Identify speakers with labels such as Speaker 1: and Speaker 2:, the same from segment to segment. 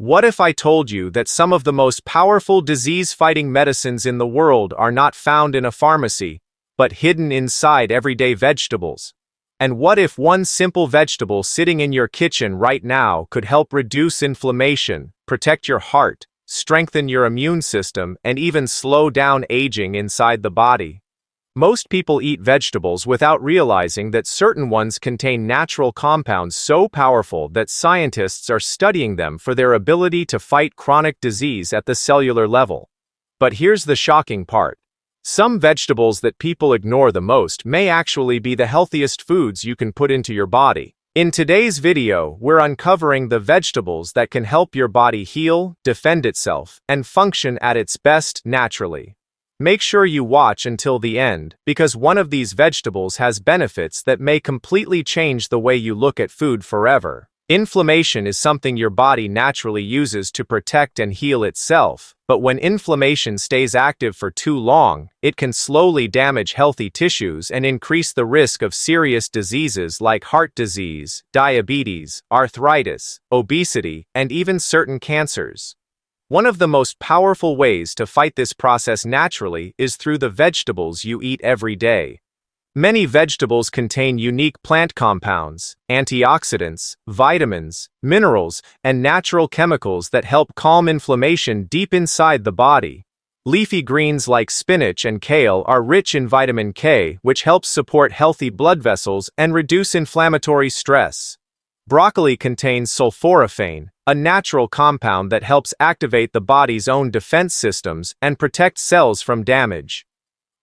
Speaker 1: What if I told you that some of the most powerful disease-fighting medicines in the world are not found in a pharmacy, but hidden inside everyday vegetables? And what if one simple vegetable sitting in your kitchen right now could help reduce inflammation, protect your heart, strengthen your immune system, and even slow down aging inside the body? Most people eat vegetables without realizing that certain ones contain natural compounds so powerful that scientists are studying them for their ability to fight chronic disease at the cellular level. But here's the shocking part. Some vegetables that people ignore the most may actually be the healthiest foods you can put into your body. In today's video, we're uncovering the vegetables that can help your body heal, defend itself, and function at its best naturally. Make sure you watch until the end, because one of these vegetables has benefits that may completely change the way you look at food forever. Inflammation is something your body naturally uses to protect and heal itself, but when inflammation stays active for too long, it can slowly damage healthy tissues and increase the risk of serious diseases like heart disease, diabetes, arthritis, obesity, and even certain cancers. One of the most powerful ways to fight this process naturally is through the vegetables you eat every day. Many vegetables contain unique plant compounds, antioxidants, vitamins, minerals, and natural chemicals that help calm inflammation deep inside the body. Leafy greens like spinach and kale are rich in vitamin K, which helps support healthy blood vessels and reduce inflammatory stress. Broccoli contains sulforaphane, a natural compound that helps activate the body's own defense systems and protect cells from damage.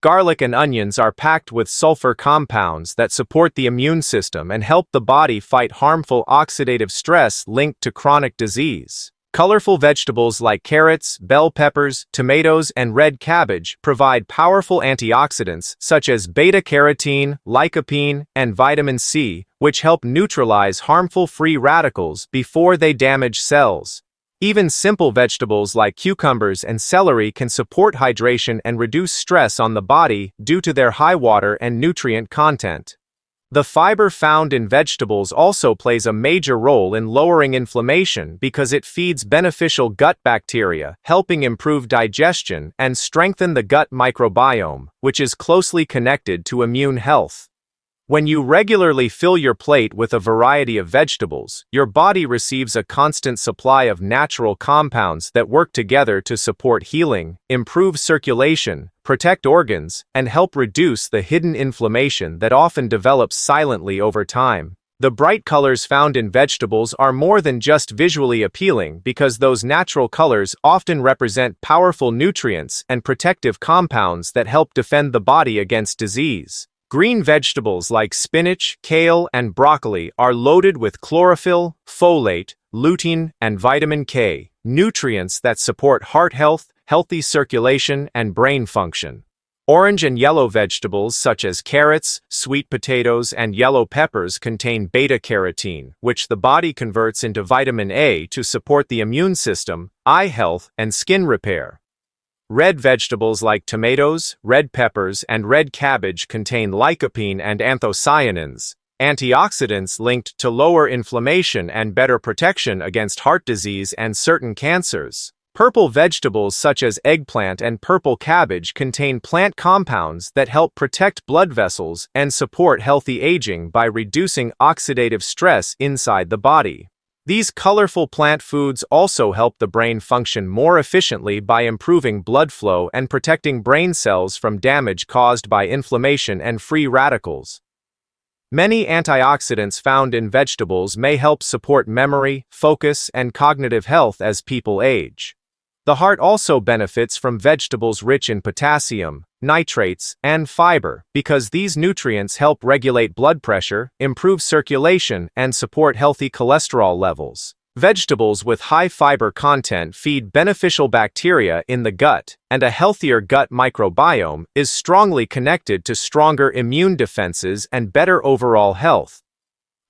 Speaker 1: Garlic and onions are packed with sulfur compounds that support the immune system and help the body fight harmful oxidative stress linked to chronic disease. Colorful vegetables like carrots, bell peppers, tomatoes, and red cabbage provide powerful antioxidants such as beta-carotene, lycopene, and vitamin C, which help neutralize harmful free radicals before they damage cells. Even simple vegetables like cucumbers and celery can support hydration and reduce stress on the body due to their high water and nutrient content. The fiber found in vegetables also plays a major role in lowering inflammation because it feeds beneficial gut bacteria, helping improve digestion and strengthen the gut microbiome, which is closely connected to immune health. When you regularly fill your plate with a variety of vegetables, your body receives a constant supply of natural compounds that work together to support healing, improve circulation, protect organs, and help reduce the hidden inflammation that often develops silently over time. The bright colors found in vegetables are more than just visually appealing because those natural colors often represent powerful nutrients and protective compounds that help defend the body against disease. Green vegetables like spinach, kale, and broccoli are loaded with chlorophyll, folate, lutein, and vitamin K, nutrients that support heart health, healthy circulation, and brain function. Orange and yellow vegetables such as carrots, sweet potatoes, and yellow peppers contain beta-carotene, which the body converts into vitamin A to support the immune system, eye health, and skin repair. Red vegetables like tomatoes, red peppers, and red cabbage contain lycopene and anthocyanins, antioxidants linked to lower inflammation and better protection against heart disease and certain cancers. Purple vegetables such as eggplant and purple cabbage contain plant compounds that help protect blood vessels and support healthy aging by reducing oxidative stress inside the body. These colorful plant foods also help the brain function more efficiently by improving blood flow and protecting brain cells from damage caused by inflammation and free radicals. Many antioxidants found in vegetables may help support memory, focus, and cognitive health as people age. The heart also benefits from vegetables rich in potassium, nitrates, and fiber because these nutrients help regulate blood pressure, improve circulation, and support healthy cholesterol levels. Vegetables with high fiber content feed beneficial bacteria in the gut, and a healthier gut microbiome is strongly connected to stronger immune defenses and better overall health.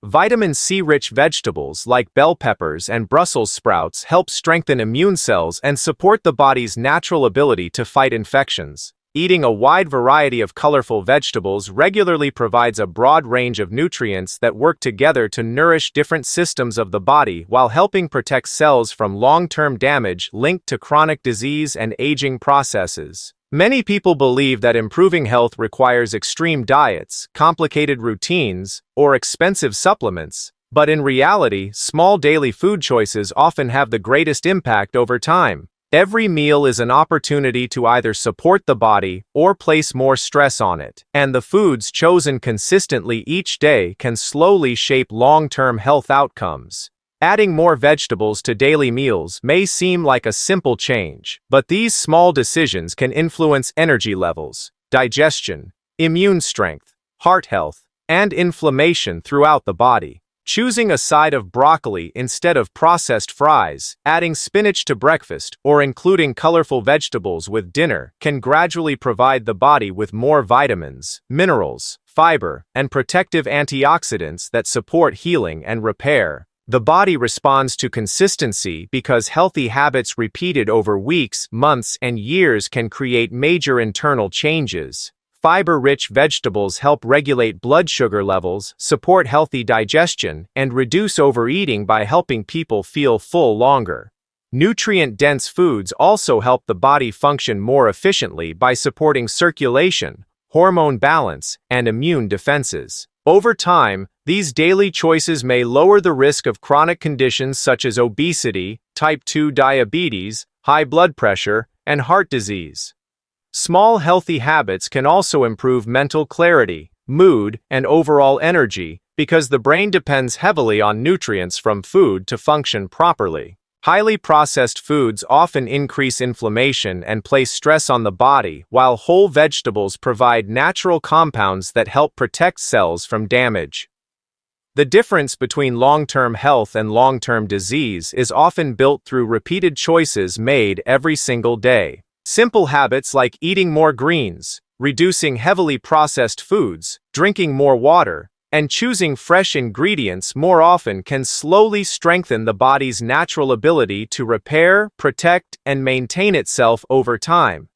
Speaker 1: Vitamin C-rich vegetables like bell peppers and Brussels sprouts help strengthen immune cells and support the body's natural ability to fight infections. Eating a wide variety of colorful vegetables regularly provides a broad range of nutrients that work together to nourish different systems of the body while helping protect cells from long-term damage linked to chronic disease and aging processes. Many people believe that improving health requires extreme diets, complicated routines, or expensive supplements, but in reality, small daily food choices often have the greatest impact over time. Every meal is an opportunity to either support the body or place more stress on it, and the foods chosen consistently each day can slowly shape long-term health outcomes. Adding more vegetables to daily meals may seem like a simple change, but these small decisions can influence energy levels, digestion, immune strength, heart health, and inflammation throughout the body. Choosing a side of broccoli instead of processed fries, adding spinach to breakfast, or including colorful vegetables with dinner can gradually provide the body with more vitamins, minerals, fiber, and protective antioxidants that support healing and repair. The body responds to consistency because healthy habits repeated over weeks, months, and years can create major internal changes. Fiber-rich vegetables help regulate blood sugar levels, support healthy digestion, and reduce overeating by helping people feel full longer. Nutrient-dense foods also help the body function more efficiently by supporting circulation, hormone balance, and immune defenses. Over time, these daily choices may lower the risk of chronic conditions such as obesity, type 2 diabetes, high blood pressure, and heart disease. Small healthy habits can also improve mental clarity, mood, and overall energy because the brain depends heavily on nutrients from food to function properly. Highly processed foods often increase inflammation and place stress on the body, while whole vegetables provide natural compounds that help protect cells from damage. The difference between long-term health and long-term disease is often built through repeated choices made every single day. Simple habits like eating more greens, reducing heavily processed foods, drinking more water, and choosing fresh ingredients more often can slowly strengthen the body's natural ability to repair, protect, and maintain itself over time.